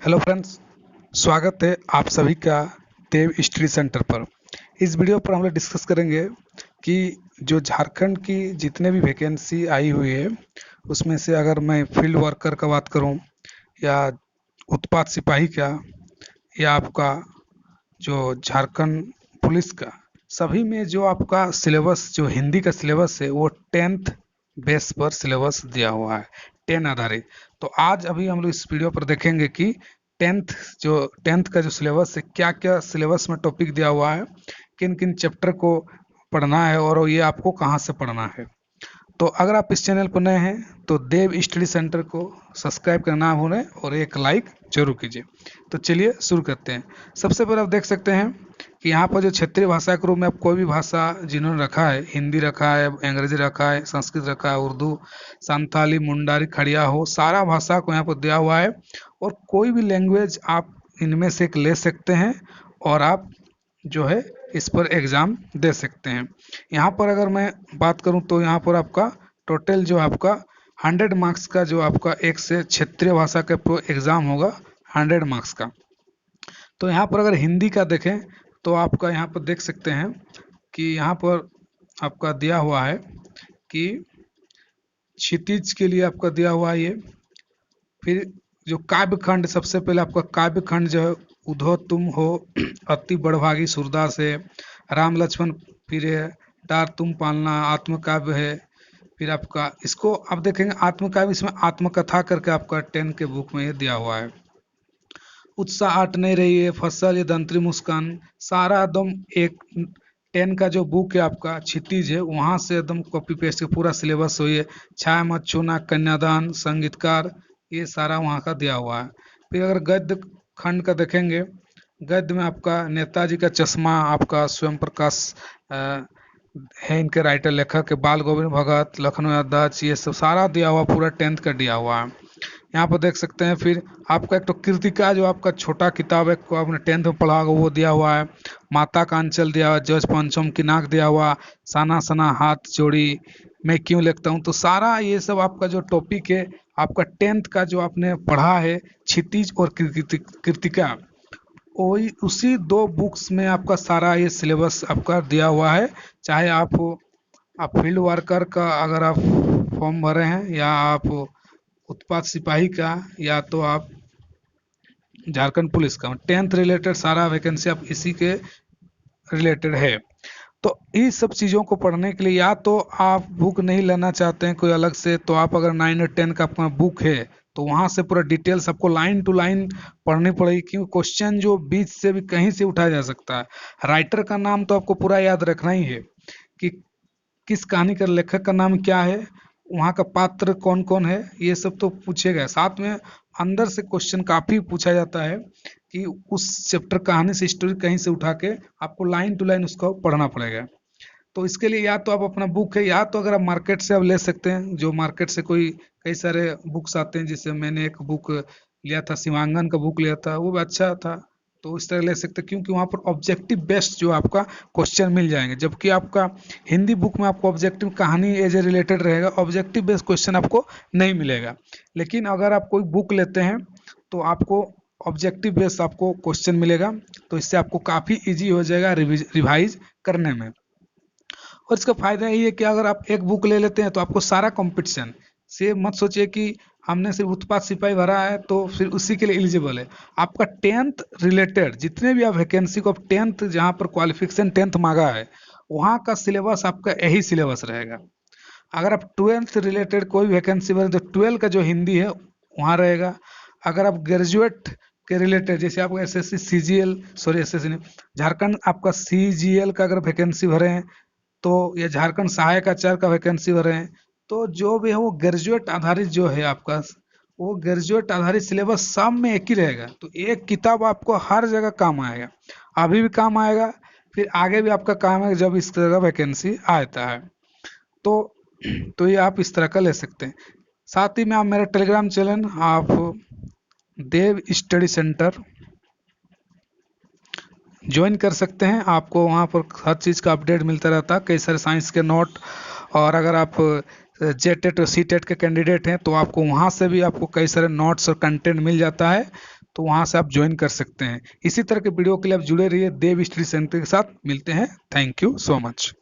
Hello friends, स्वागत है आप सभी का देव स्टडी सेंटर पर। इस वीडियो पर हम लोग डिस्कस करेंगे कि जो झारखंड की जितने भी वैकेंसी आई हुई है उसमें से अगर मैं फील्ड वर्कर का बात करूं या उत्पाद सिपाही का या आपका जो झारखंड पुलिस का, सभी में जो आपका सिलेबस जो हिंदी का सिलेबस है वो 10th बेस पर सिलेबस दिया हुआ है, 10 आधारित। तो आज अभी हम लोग इस वीडियो पर देखेंगे कि टेंथ का जो सिलेबस है, क्या क्या सिलेबस में टॉपिक दिया हुआ है, किन किन चैप्टर को पढ़ना है और ये आपको कहाँ से पढ़ना है। तो अगर आप इस चैनल पर नए हैं तो देव स्टडी सेंटर को सब्सक्राइब करना ना भूलें और एक लाइक जरूर कीजिए। तो चलिए शुरू करते हैं। सबसे पहले आप देख सकते हैं कि यहाँ पर जो क्षेत्रीय भाषा के रूप में आप कोई भी भाषा जिन्होंने रखा है, हिंदी रखा है, अंग्रेजी रखा है, संस्कृत रखा है, उर्दू, संथाली, मुंडारी, खड़िया हो, सारा भाषा को यहाँ पर दिया हुआ है और कोई भी लैंग्वेज आप इनमें से एक ले सकते हैं और आप जो है इस पर एग्ज़ाम दे सकते हैं। यहाँ पर अगर मैं बात करूँ तो यहाँ पर आपका टोटल जो आपका 100 मार्क्स का जो आपका एक से क्षेत्रीय भाषा का एग्ज़ाम होगा 100 मार्क्स का। तो यहाँ पर अगर हिंदी का देखें तो आपका यहाँ पर देख सकते हैं कि यहाँ पर आपका दिया हुआ है कि क्षितिज के लिए आपका दिया हुआ है ये। फिर जो काव्य खंड, सबसे पहले आपका काव्य खंड जो है, उधो तुम हो अति बड़भागी सूरदास है, राम लक्ष्मण फिर है, डार तुम पालना आत्मकाव्य है। फिर आपका इसको आप देखेंगे आत्मकाव्य, इसमें आत्मकथा करके आपका 10 के बुक में ये दिया हुआ है। उत्साह आट नहीं रही है, फसल, ये दंतरी मुस्कान, सारा एकदम एक 10 का जो बुक है आपका क्षितिज है वहाँ से एकदम कॉपी पेस्ट पूरा सिलेबस हुई है। छाया मत छूना, कन्यादान, संगीतकार, ये सारा वहाँ का दिया हुआ है। फिर अगर गद्य खंड का देखेंगे, गद्य में आपका नेताजी का चश्मा, आपका स्वयं प्रकाश है इनके राइटर लेखक, बाल गोविंद भगत, लखनऊ याददाश्त, ये सब सारा दिया हुआ, पूरा 10th का दिया हुआ है। यहाँ पर देख सकते हैं। फिर आपका एक तो कृतिका जो आपका छोटा किताब है को आपने 10th में पढ़ा होगा वो दिया हुआ है। माता का अंचल दिया हुआ, जज पंचम की नाक दिया हुआ, साना सना हाथ जोड़ी, मैं क्यों लिखता हूँ। तो सारा ये सब आपका जो टॉपिक है आपका 10th का जो आपने पढ़ा है क्षितिज और कृतिका, वही उसी दो बुक्स में आपका सारा ये सिलेबस आपका दिया हुआ है। चाहे आप फील्ड वर्कर का अगर आप फॉर्म भरे हैं या आप उत्पाद सिपाही का या तो आप झारखंड पुलिस का, 10th रिलेटेड सारा वैकेंसी आप इसी के रिलेटेड है। तो इस सब चीज़ों को पढ़ने के लिए या तो आप बुक नहीं लेना चाहते हैं कोई अलग से, तो आप अगर 9 और 10 का अपना बुक है तो वहाँ से पूरा डिटेल्स आपको लाइन टू लाइन पढ़नी पड़ेगी, क्योंकि क्वेश्चन जो बीच से भी कहीं से उठाया जा सकता है। राइटर का नाम तो आपको पूरा याद रखना ही है कि किस कहानी का लेखक का नाम क्या है, वहाँ का पात्र कौन कौन है, ये सब तो पूछेगा। साथ में अंदर से क्वेश्चन काफ़ी पूछा जाता है कि उस चैप्टर कहानी से स्टोरी कहीं से उठा के आपको लाइन टू लाइन उसको पढ़ना पड़ेगा। तो इसके लिए या तो आप अपना बुक है या तो अगर आप मार्केट से आप ले सकते हैं, जो मार्केट से कोई कई सारे बुक्स आते हैं। जैसे मैंने एक बुक लिया था, शिवांगन का बुक लिया था, वो भी अच्छा था, तो इस तरह ले सकते हैं, क्योंकि वहाँ पर ऑब्जेक्टिव बेस्ड जो आपका क्वेश्चन मिल जाएंगे। जबकि आपका हिंदी बुक में आपको ऑब्जेक्टिव कहानी एज ए रिलेटेड रहेगा, ऑब्जेक्टिव बेस्ड क्वेश्चन आपको नहीं मिलेगा। लेकिन अगर आप कोई बुक लेते हैं तो आपको ऑब्जेक्टिव बेस्ड आपको क्वेश्चन मिलेगा, तो इससे आपको काफ़ी ईजी हो जाएगा रिवाइज करने में। और इसका फायदा यही है कि अगर आप एक बुक ले लेते हैं तो आपको सारा कंपटीशन से, मत सोचिए कि हमने सिर्फ उत्पाद सिपाही भरा है तो फिर उसी के लिए एलिजिबल है। आपका 10th रिलेटेड जितने भी आप वैकेंसी को, 10th जहाँ पर क्वालिफिकेशन 10th मांगा है वहाँ का सिलेबस आपका यही सिलेबस रहेगा। अगर आप 12th रिलेटेड कोई वैकेंसी भरें तो 12 का जो हिंदी है वहाँ रहेगा। अगर आप ग्रेजुएट के रिलेटेड, जैसे आपको एसएससी सीजीएल, सॉरी एसएससी नहीं, झारखंड आपका सीजीएल का अगर वैकेंसी भरे हैं तो ये झारखंड सहायक आचार्य का वैकेंसी भर रहे हैं, तो जो भी है वो ग्रेजुएट आधारित जो है आपका, वो ग्रेजुएट आधारित सिलेबस सब में एक ही रहेगा। तो एक किताब आपको हर जगह काम आएगा, अभी भी काम आएगा, फिर आगे भी आपका काम है जब इस तरह का वैकेंसी आता है। तो ये आप इस तरह का ले सकते हैं। साथ ही में आप मेरा टेलीग्राम चैनल आप देव स्टडी सेंटर ज्वाइन कर सकते हैं। आपको वहाँ पर हर चीज़ का अपडेट मिलता रहता है, कई सारे साइंस के नोट, और अगर आप जेटेट और सी टेट के कैंडिडेट हैं तो आपको वहाँ से भी आपको कई सारे नोट्स और कंटेंट मिल जाता है। तो वहाँ से आप ज्वाइन कर सकते हैं। इसी तरह के वीडियो के लिए आप जुड़े रहिए देव स्टडी सेंटर के साथ। मिलते हैं। Thank you so much.